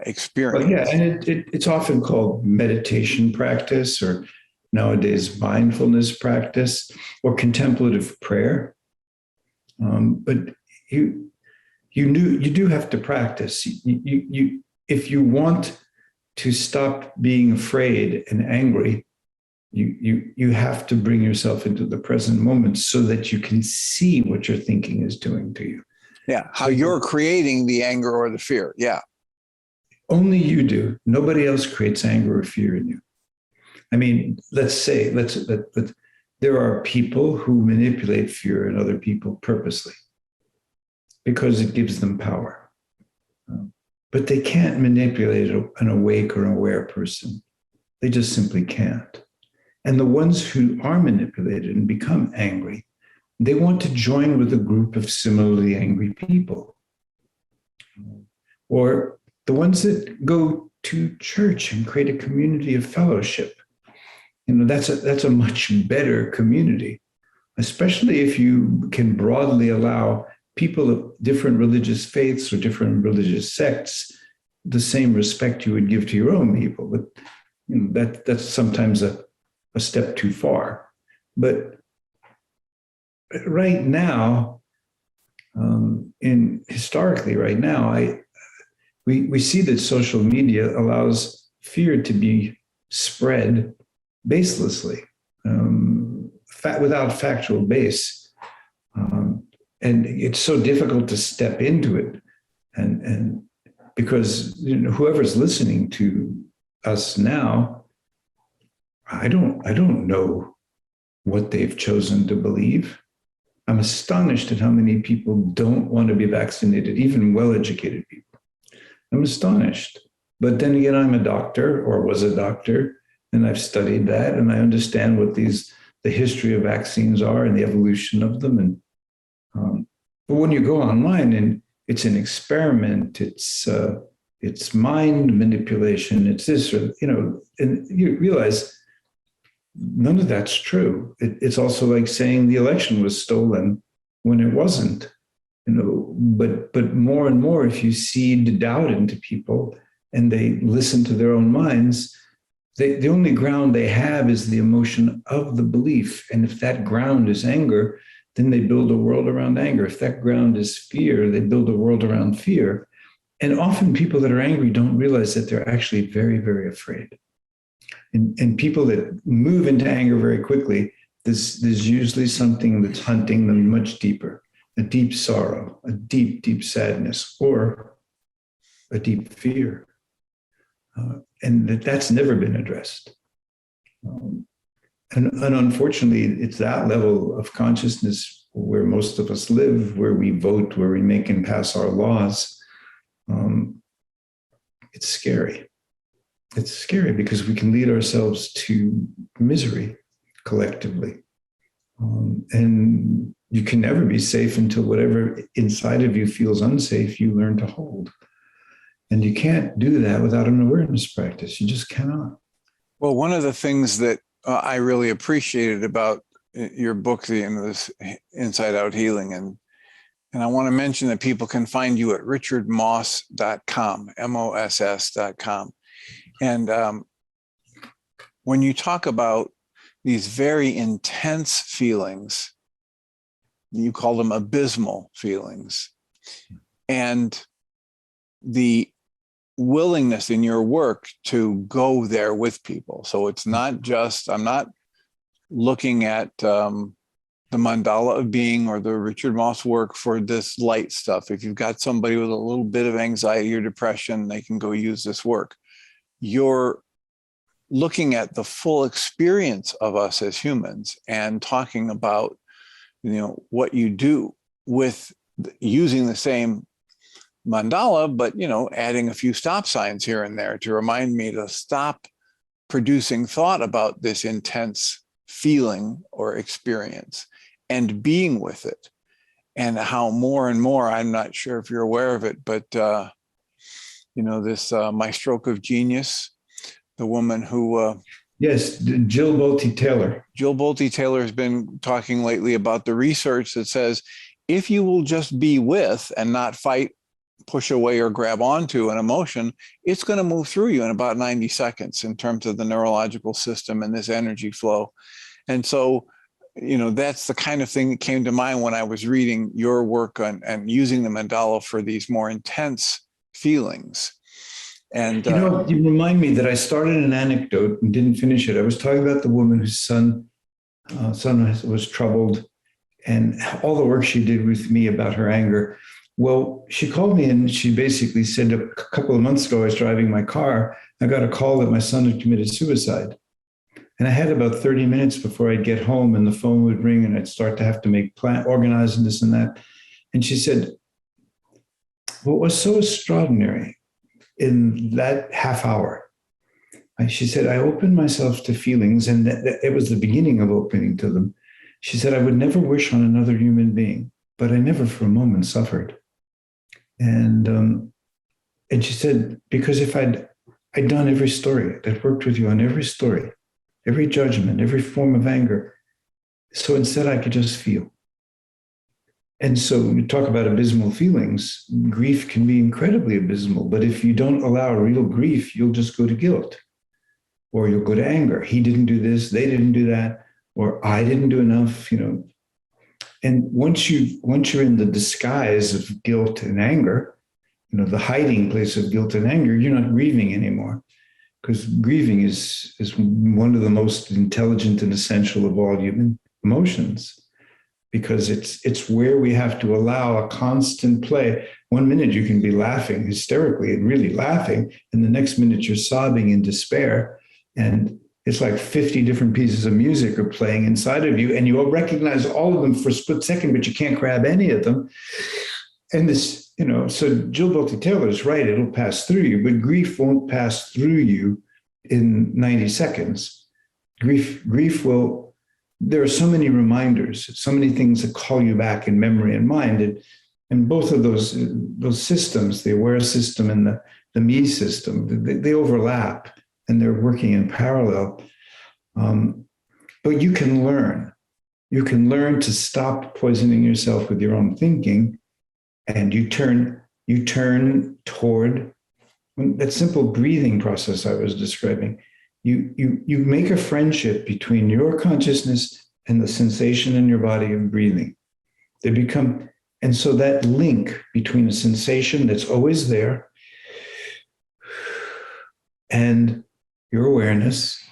S2: experience.
S3: Well, yeah, and it's often called meditation practice, or nowadays mindfulness practice, or contemplative prayer. But you you do have to practice. If you want to stop being afraid and angry, you have to bring yourself into the present moment so that you can see what your thinking is doing to you.
S2: Yeah, how you're creating the anger or the fear. Yeah.
S3: Only you do. Nobody else creates anger or fear in you. I mean, let's there are people who manipulate fear in other people purposely because it gives them power. But they can't manipulate an awake or aware person. They just simply can't. And the ones who are manipulated and become angry, they want to join with a group of similarly angry people. Or the ones that go to church and create a community of fellowship. That's a much better community, especially if you can broadly allow people of different religious faiths or different religious sects the same respect you would give to your own people. But that's sometimes a step too far. But right now, historically right now, we see that social media allows fear to be spread baselessly, without factual base. And it's so difficult to step into it. And because whoever's listening to us now, I don't know what they've chosen to believe. I'm astonished at how many people don't want to be vaccinated, even well-educated people. I'm astonished. But then again, I'm a doctor or was a doctor, and I've studied that, and I understand what the history of vaccines are and the evolution of them. And but when you go online and it's an experiment, it's mind manipulation, it's this, or and you realize none of that's true. It's also like saying the election was stolen when it wasn't. But more and more, if you seed doubt into people and they listen to their own minds, the only ground they have is the emotion of the belief. And if that ground is anger, then they build a world around anger. If that ground is fear, they build a world around fear. And often people that are angry don't realize that they're actually very, very afraid. And people that move into anger very quickly, there's usually something that's hunting them much deeper, a deep sorrow, a deep, deep sadness, or a deep fear. And that's never been addressed. And unfortunately, it's that level of consciousness where most of us live, where we vote, where we make and pass our laws. It's scary. It's scary because we can lead ourselves to misery collectively. And you can never be safe until whatever inside of you feels unsafe, you learn to hold. And you can't do that without an awareness practice. You just cannot.
S2: Well, one of the things that I really appreciated about your book, this Inside Out Healing, and I want to mention that people can find you at richardmoss.com, MOSS.com. And when you talk about these very intense feelings, you call them abysmal feelings, and the willingness in your work to go there with people. So it's not just, I'm not looking at the mandala of being or the Richard Moss work for this light stuff. If you've got somebody with a little bit of anxiety or depression, they can go use this work. You're looking at the full experience of us as humans and talking about, what you do with using the same mandala, but, adding a few stop signs here and there to remind me to stop producing thought about this intense feeling or experience and being with it. And how more and more, I'm not sure if you're aware of it, but, this My Stroke of Genius, the woman who...
S3: Yes, Jill Bolte Taylor.
S2: Jill Bolte Taylor has been talking lately about the research that says, if you will just be with and not fight, push away, or grab onto an emotion, it's going to move through you in about 90 seconds in terms of the neurological system and this energy flow. And so that's the kind of thing that came to mind when I was reading your work on and using the mandala for these more intense feelings. And
S3: you remind me that I started an anecdote and didn't finish it. I was talking about the woman whose son was troubled, and all the work she did with me about her anger. Well, she called me and she basically said a couple of months ago, I was driving my car. I got a call that my son had committed suicide. And I had about 30 minutes before I'd get home and the phone would ring and I'd start to have to make organize and this and that. And she said, what was so extraordinary in that half hour, she said, I opened myself to feelings, and it was the beginning of opening to them. She said, I would never wish on another human being, but I never for a moment suffered. And she said, because if I'd done every story, I'd worked with you on every story, every judgment, every form of anger. So instead I could just feel. And so you talk about abysmal feelings, grief can be incredibly abysmal, but if you don't allow real grief, you'll just go to guilt, or you'll go to anger. He didn't do this, they didn't do that, or I didn't do enough, And once you're in the disguise of guilt and anger, the hiding place of guilt and anger, you're not grieving anymore, because grieving is one of the most intelligent and essential of all human emotions, because it's where we have to allow a constant play. 1 minute you can be laughing hysterically and really laughing, and the next minute you're sobbing in despair, and it's like 50 different pieces of music are playing inside of you, and you will recognize all of them for a split second, but you can't grab any of them. And this, so Jill Bolte Taylor is right, it'll pass through you, but grief won't pass through you in 90 seconds. Grief will, there are so many reminders, so many things that call you back in memory and mind. And both of those systems, the aware system and the me system, they overlap and they're working in parallel. But you can learn. You can learn to stop poisoning yourself with your own thinking, and you turn toward that simple breathing process I was describing. You make a friendship between your consciousness and the sensation in your body of breathing. And so that link between a sensation that's always there and your awareness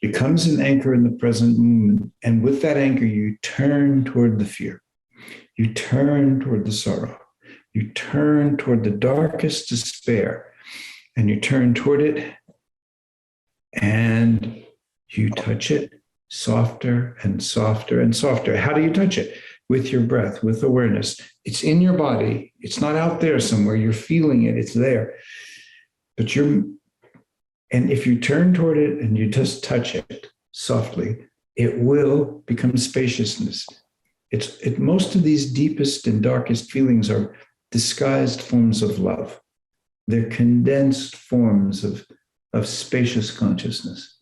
S3: becomes an anchor in the present moment. And with that anchor, you turn toward the fear. You turn toward the sorrow. You turn toward the darkest despair, and you turn toward it, and you touch it softer and softer and softer. How do you touch it? With your breath, with awareness. It's in your body. It's not out there somewhere. You're feeling it. It's there. And if you turn toward it and you just touch it softly, it will become spaciousness. Most of these deepest and darkest feelings are disguised forms of love. They're condensed forms of spacious consciousness.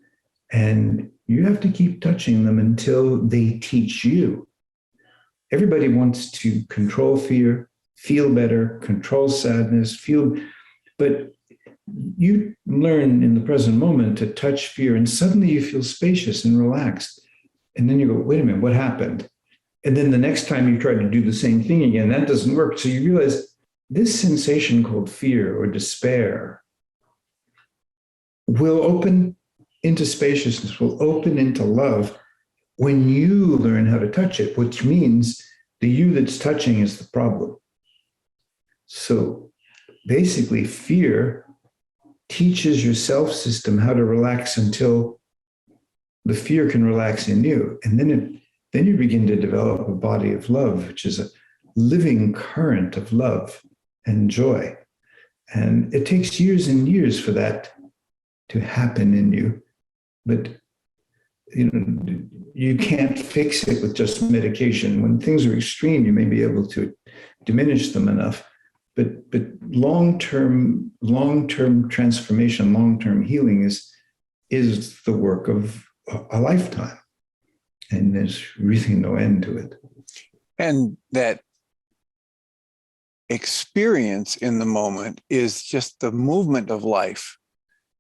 S3: And you have to keep touching them until they teach you. Everybody wants to control fear, feel better, control sadness, but you learn in the present moment to touch fear, and suddenly you feel spacious and relaxed. And then you go, wait a minute, what happened? And then the next time you try to do the same thing again, that doesn't work. So you realize this sensation called fear or despair will open into spaciousness, will open into love when you learn how to touch it, which means the you that's touching is the problem. So basically, fear teaches your self system how to relax until the fear can relax in you. And then you begin to develop a body of love, which is a living current of love and joy. And it takes years and years for that to happen in you. But you can't fix it with just medication. When things are extreme, you may be able to diminish them enough. But long-term transformation, long-term healing is the work of a lifetime. And there's really no end to it.
S2: And that experience in the moment is just the movement of life.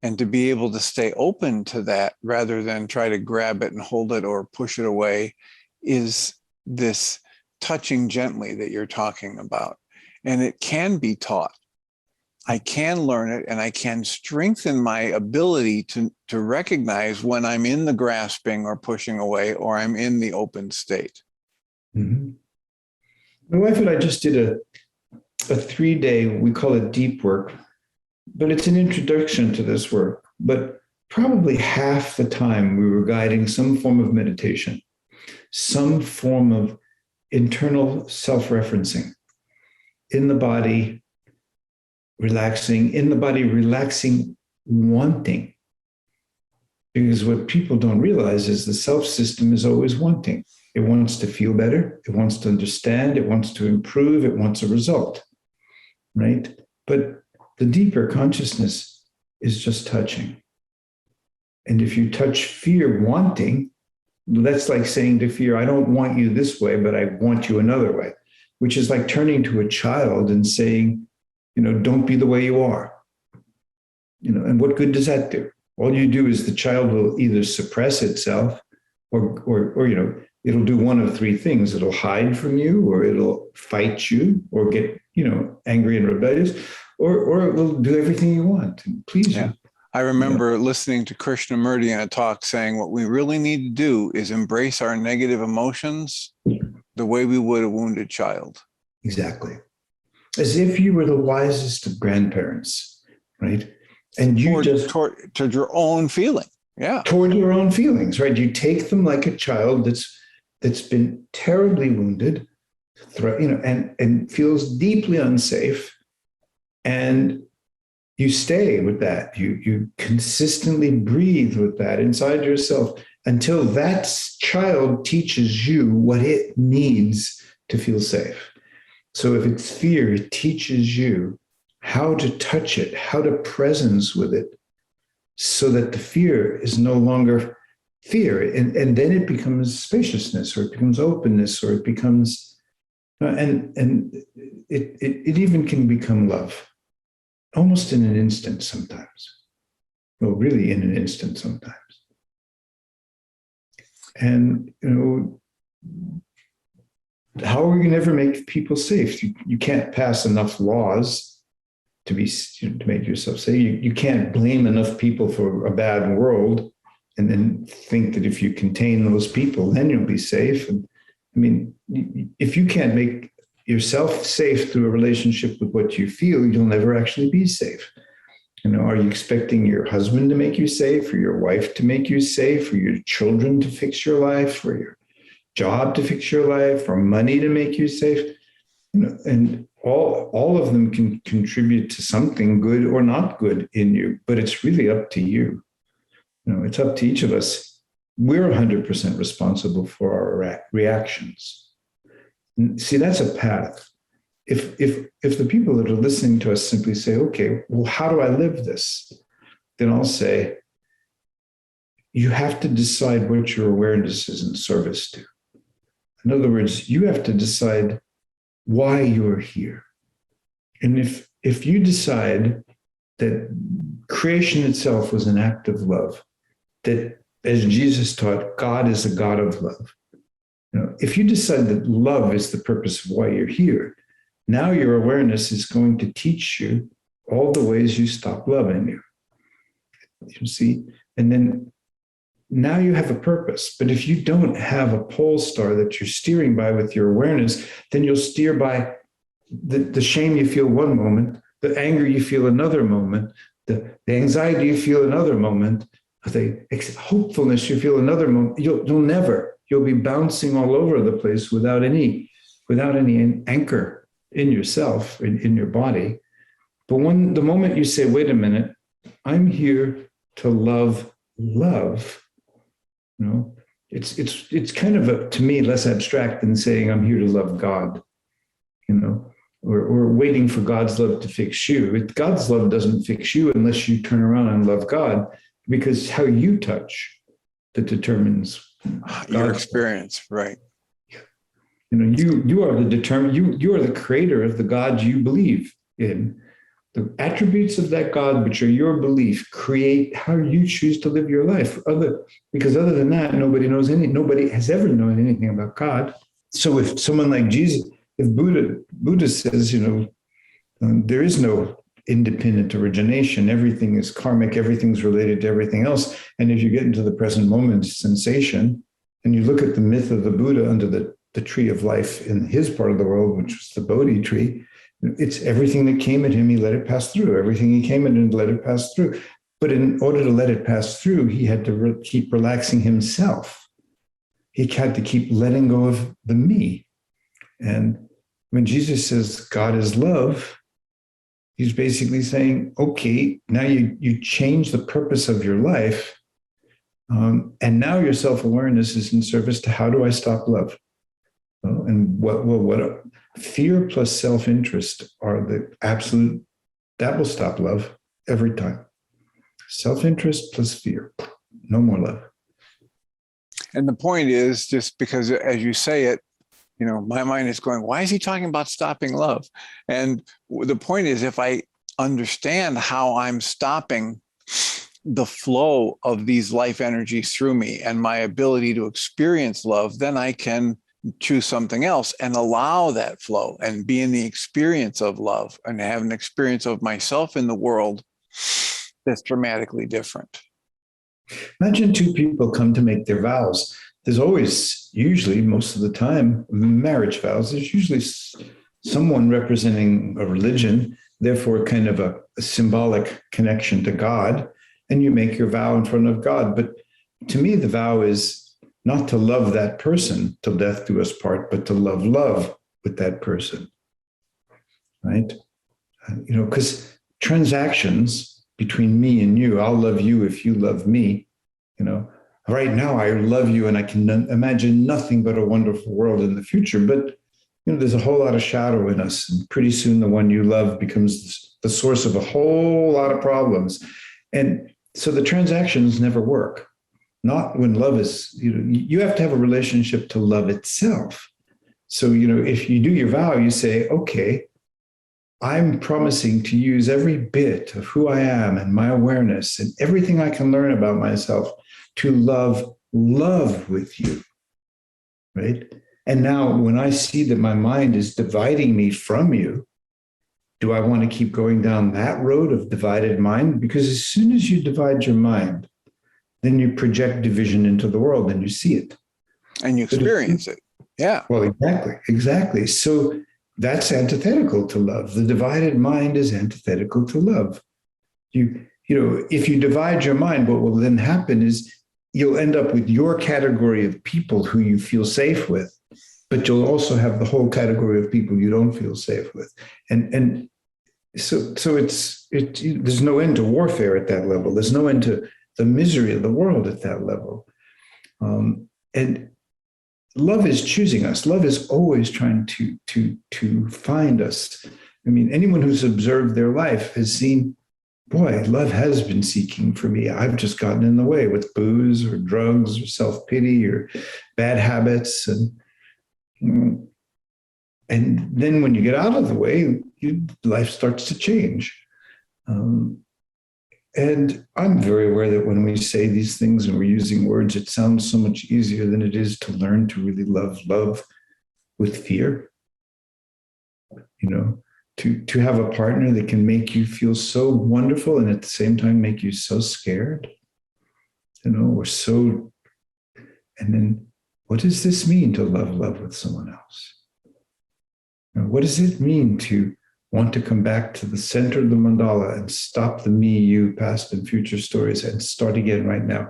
S2: And to be able to stay open to that rather than try to grab it and hold it or push it away is this touching gently that you're talking about. And it can be taught. I can learn it, and I can strengthen my ability to recognize when I'm in the grasping or pushing away, or I'm in the open state.
S3: Mm-hmm. My wife and I just did a 3-day, we call it deep work, but it's an introduction to this work. But probably half the time we were guiding some form of meditation, some form of internal self-referencing in the body, relaxing, wanting. Because what people don't realize is the self system is always wanting. It wants to feel better. It wants to understand. It wants to improve. It wants a result, right? But the deeper consciousness is just touching. And if you touch fear wanting, that's like saying to fear, I don't want you this way, but I want you another way, which is like turning to a child and saying, don't be the way you are. And what good does that do? All you do is the child will either suppress itself or it'll do one of three things. It'll hide from you, or it'll fight you, or get, angry and rebellious, or it will do everything you want and please you.
S2: I remember listening to Krishnamurti in a talk saying what we really need to do is embrace our negative emotions the way we would a wounded child.
S3: Exactly. As if you were the wisest of grandparents, right? And you
S2: toward your own feeling. Yeah.
S3: Toward your own feelings, right? You take them like a child that's been terribly wounded, and feels deeply unsafe. And you stay with that. You consistently breathe with that inside yourself until that child teaches you what it needs to feel safe. So if it's fear, it teaches you how to touch it, how to presence with it, so that the fear is no longer fear. And then it becomes spaciousness, or it becomes openness, or it becomes, and it even can become love, almost in an instant sometimes. Well, really in an instant sometimes. And, how are we going to ever make people safe? You can't pass enough laws to make yourself safe. You can't blame enough people for a bad world and then think that if you contain those people, then you'll be safe. And I mean, if you can't make yourself safe through a relationship with what you feel, you'll never actually be safe. Are you expecting your husband to make you safe, or your wife to make you safe, or your children to fix your life, or your job to fix your life, or money to make you safe? And all of them can contribute to something good or not good in you, but it's really up to you. It's up to each of us. We're 100% responsible for our reactions. And see, that's a path. If the people that are listening to us simply say, okay, well, how do I live this? Then I'll say, you have to decide what your awareness is in service to. In other words, you have to decide why you're here. And if you decide that creation itself was an act of love, that, as Jesus taught, God is a God of love. If you decide that love is the purpose of why you're here, now your awareness is going to teach you all the ways you stop loving you. You see, and then now you have a purpose. But if you don't have a pole star that you're steering by with your awareness, then you'll steer by the shame you feel one moment, the anger you feel another moment, the anxiety you feel another moment, the hopefulness you feel another moment. You'll be bouncing all over the place without any anchor in yourself, in your body. But the moment you say, wait a minute, I'm here to love, it's kind of to me, less abstract than saying I'm here to love God, or waiting for God's love to fix you. God's love doesn't fix you unless you turn around and love God, because how you touch that determines
S2: your experience, right?
S3: You are the creator of the God you believe in. The attributes of that God, which are your belief, create how you choose to live your life. Because other than that, nobody has ever known anything about God. So if someone like Jesus, if Buddha says, there is no independent origination, everything is karmic, everything's related to everything else. And if you get into the present moment sensation, and you look at the myth of the Buddha under the tree of life in his part of the world, which was the Bodhi tree, it's everything that came at him, he let it pass through. Everything he came at him, let it pass through. But in order to let it pass through, he had to keep relaxing himself. He had to keep letting go of the me. And when Jesus says God is love, he's basically saying, okay, now you change the purpose of your life. And now your self-awareness is in service to how do I stop love? And what fear plus self-interest are the absolute, that will stop love every time. Self-interest plus fear, no more love.
S2: And the point is, just because as you say it, my mind is going, why is he talking about stopping love? And the point is, if I understand how I'm stopping the flow of these life energies through me and my ability to experience love, then I can choose something else and allow that flow and be in the experience of love and have an experience of myself in the world that's dramatically different.
S3: Imagine two people come to make their vows. There's always, usually, most of the time, marriage vows. There's usually someone representing a religion, therefore kind of a symbolic connection to God, and you make your vow in front of God. But to me, the vow is not to love that person till death do us part, but to love with that person, right? Because transactions between me and you, I'll love you if you love me, right now I love you and I can imagine nothing but a wonderful world in the future, but there's a whole lot of shadow in us, and pretty soon the one you love becomes the source of a whole lot of problems. And so the transactions never work. Not when love is, you have to have a relationship to love itself. So, if you do your vow, you say, okay, I'm promising to use every bit of who I am and my awareness and everything I can learn about myself to love with you, right? And now when I see that my mind is dividing me from you, do I want to keep going down that road of divided mind? Because as soon as you divide your mind, then you project division into the world and you see it.
S2: And you experience it. Yeah.
S3: Well, exactly. So that's antithetical to love. The divided mind is antithetical to love. If you divide your mind, what will then happen is you'll end up with your category of people who you feel safe with, but you'll also have the whole category of people you don't feel safe with. And so there's no end to warfare at that level. There's no end to the misery of the world at that level. And love is choosing us. Love is always trying to find us. I mean, anyone who's observed their life has seen, boy, love has been seeking for me. I've just gotten in the way with booze or drugs or self-pity or bad habits. And then when you get out of the way, life starts to change. And I'm very aware that when we say these things and we're using words, it sounds so much easier than it is to learn to really love with fear. To have a partner that can make you feel so wonderful and at the same time make you so scared, or so. And then what does this mean to love with someone else? What does it mean to want to come back to the center of the mandala and stop the me, you, past and future stories and start again right now?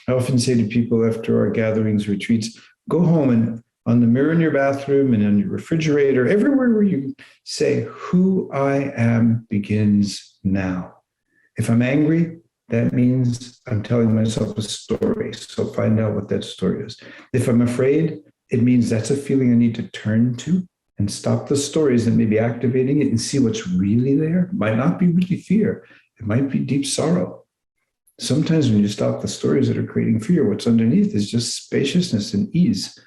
S3: I often say to people after our gatherings, retreats, go home and on the mirror in your bathroom and on your refrigerator, everywhere where you say, who I am begins now. If I'm angry, that means I'm telling myself a story. So find out what that story is. If I'm afraid, it means that's a feeling I need to turn to and stop the stories that may be activating it and see what's really there. It might not be really fear. It might be deep sorrow. Sometimes when you stop the stories that are creating fear, what's underneath is just spaciousness and ease.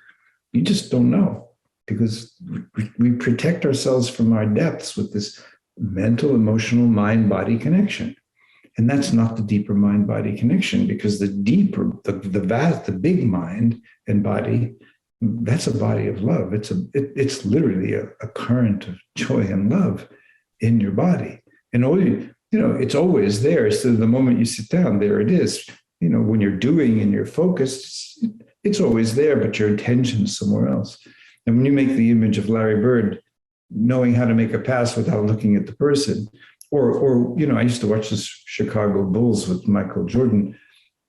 S3: You just don't know because we protect ourselves from our depths with this mental, emotional, mind-body connection. And that's not the deeper mind-body connection, because the deeper, the vast, the big mind and body, that's a body of love. It's literally a current of joy and love in your body. And it's always there. So the moment you sit down, there it is. When you're doing and you're focused, it's always there, but your attention is somewhere else. And when you make the image of Larry Bird, knowing how to make a pass without looking at the person, or I used to watch the Chicago Bulls with Michael Jordan,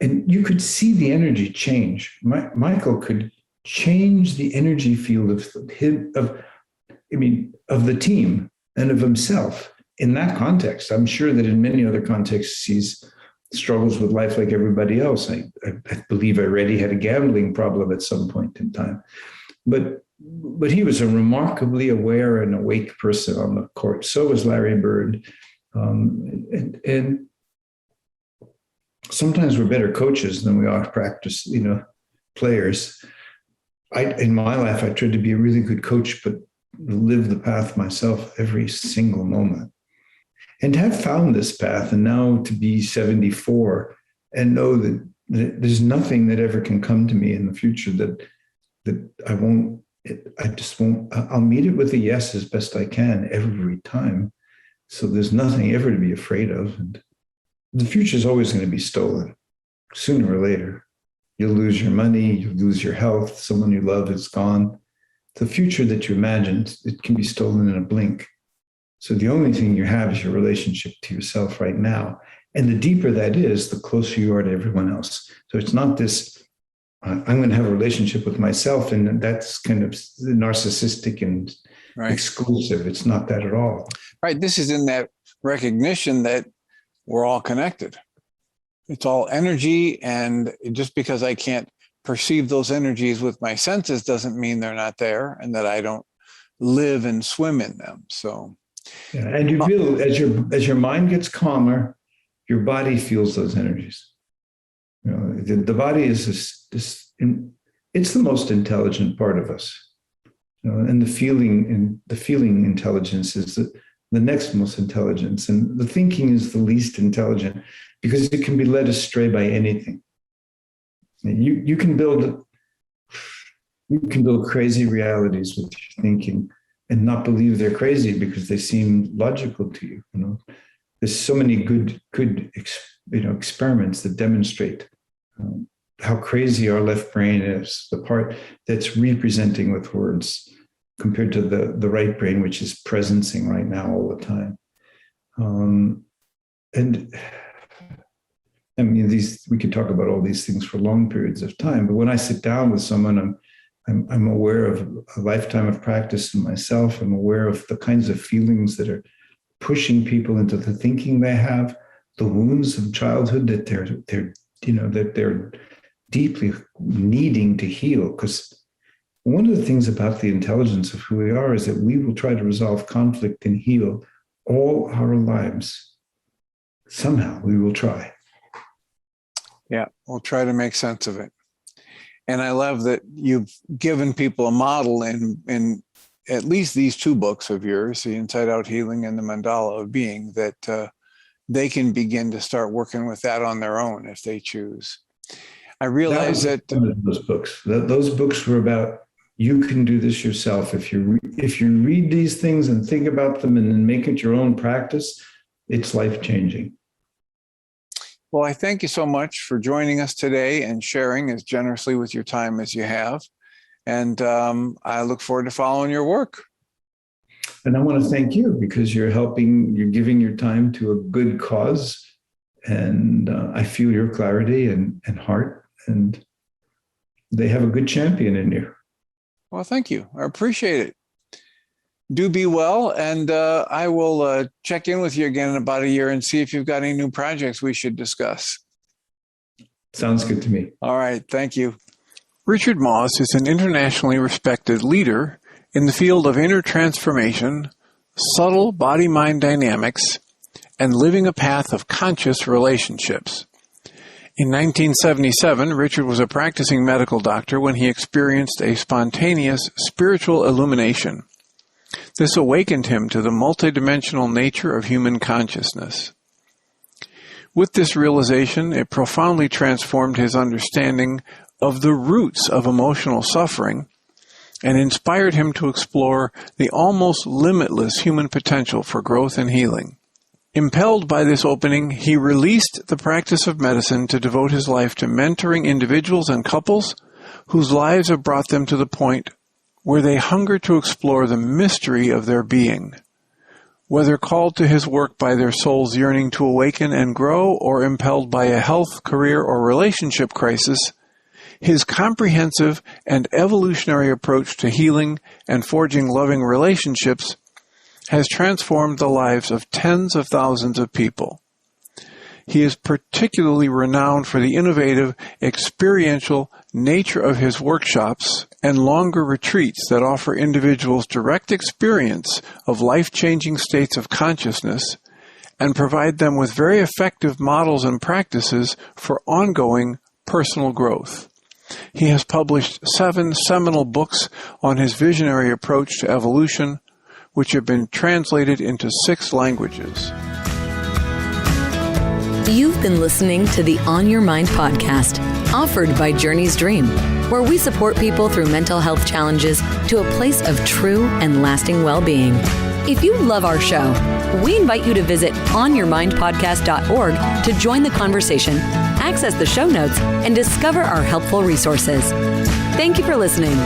S3: and you could see the energy change. Michael could change the energy field of the team and of himself in that context. I'm sure that in many other contexts, he's struggles with life like everybody else. I believe I read he had a gambling problem at some point in time, but he was a remarkably aware and awake person on the court. So was Larry Bird. And sometimes we're better coaches than we are practice, players. In my life, I tried to be a really good coach, but live the path myself every single moment. And to have found this path, and now to be 74 and know that there's nothing that ever can come to me in the future that I'll meet it with a yes as best I can every time. So there's nothing ever to be afraid of. And the future is always going to be stolen sooner or later. You'll lose your money, you'll lose your health, someone you love is gone. The future that you imagined, it can be stolen in a blink. So the only thing you have is your relationship to yourself right now. And the deeper that is, the closer you are to everyone else. So it's not this, I'm going to have a relationship with myself, and that's kind of narcissistic and exclusive. It's not that at all.
S2: Right. This is in that recognition that we're all connected. It's all energy. And just because I can't perceive those energies with my senses doesn't mean they're not there and that I don't live and swim in them. So,
S3: yeah, and you feel as your mind gets calmer, your body feels those energies. The body is it's the most intelligent part of us. And the feeling intelligence is the next most intelligence, and the thinking is the least intelligent because it can be led astray by anything. You can build crazy realities with your thinking and not believe they're crazy because they seem logical to you. There's so many good experiments that demonstrate how crazy our left brain is, the part that's representing with words, compared to the right brain, which is presencing right now all the time. And I mean, we could talk about all these things for long periods of time, but when I sit down with someone, I'm aware of a lifetime of practice in myself. I'm aware of the kinds of feelings that are pushing people into the thinking they have, the wounds of childhood that they're deeply needing to heal. Because one of the things about the intelligence of who we are is that we will try to resolve conflict and heal all our lives. Somehow we will try.
S2: Yeah, we'll try to make sense of it. And I love that you've given people a model in at least these two books of yours, The Inside Out Healing and The Mandala of Being, that they can begin to start working with that on their own if they choose. I realize that
S3: those books were about, you can do this yourself. If you read these things and think about them and then make it your own practice, it's life-changing.
S2: Well, I thank you so much for joining us today and sharing as generously with your time as you have. And I look forward to following your work.
S3: And I want to thank you because you're giving your time to a good cause. And I feel your clarity and heart, and they have a good champion in you.
S2: Well, thank you. I appreciate it. Do be well, and I will check in with you again in about a year and see if you've got any new projects we should discuss.
S3: Sounds good to me.
S2: All right. Thank you.
S4: Richard Moss is an internationally respected leader in the field of inner transformation, subtle body-mind dynamics, and living a path of conscious relationships. In 1977, Richard was a practicing medical doctor when he experienced a spontaneous spiritual illumination.
S2: This awakened him to the multidimensional nature of human consciousness. With this realization, it profoundly transformed his understanding of the roots of emotional suffering and inspired him to explore the almost limitless human potential for growth and healing. Impelled by this opening, he released the practice of medicine to devote his life to mentoring individuals and couples whose lives have brought them to the point where they hunger to explore the mystery of their being. Whether called to his work by their soul's yearning to awaken and grow, or impelled by a health, career, or relationship crisis, his comprehensive and evolutionary approach to healing and forging loving relationships has transformed the lives of tens of thousands of people. He is particularly renowned for the innovative, experiential nature of his workshops and longer retreats that offer individuals direct experience of life-changing states of consciousness and provide them with very effective models and practices for ongoing personal growth. He has published 7 seminal books on his visionary approach to evolution, which have been translated into 6 languages.
S1: You've been listening to the On Your Mind podcast, offered by Journey's Dream, where we support people through mental health challenges to a place of true and lasting well-being. If you love our show, we invite you to visit onyourmindpodcast.org to join the conversation, access the show notes, and discover our helpful resources. Thank you for listening.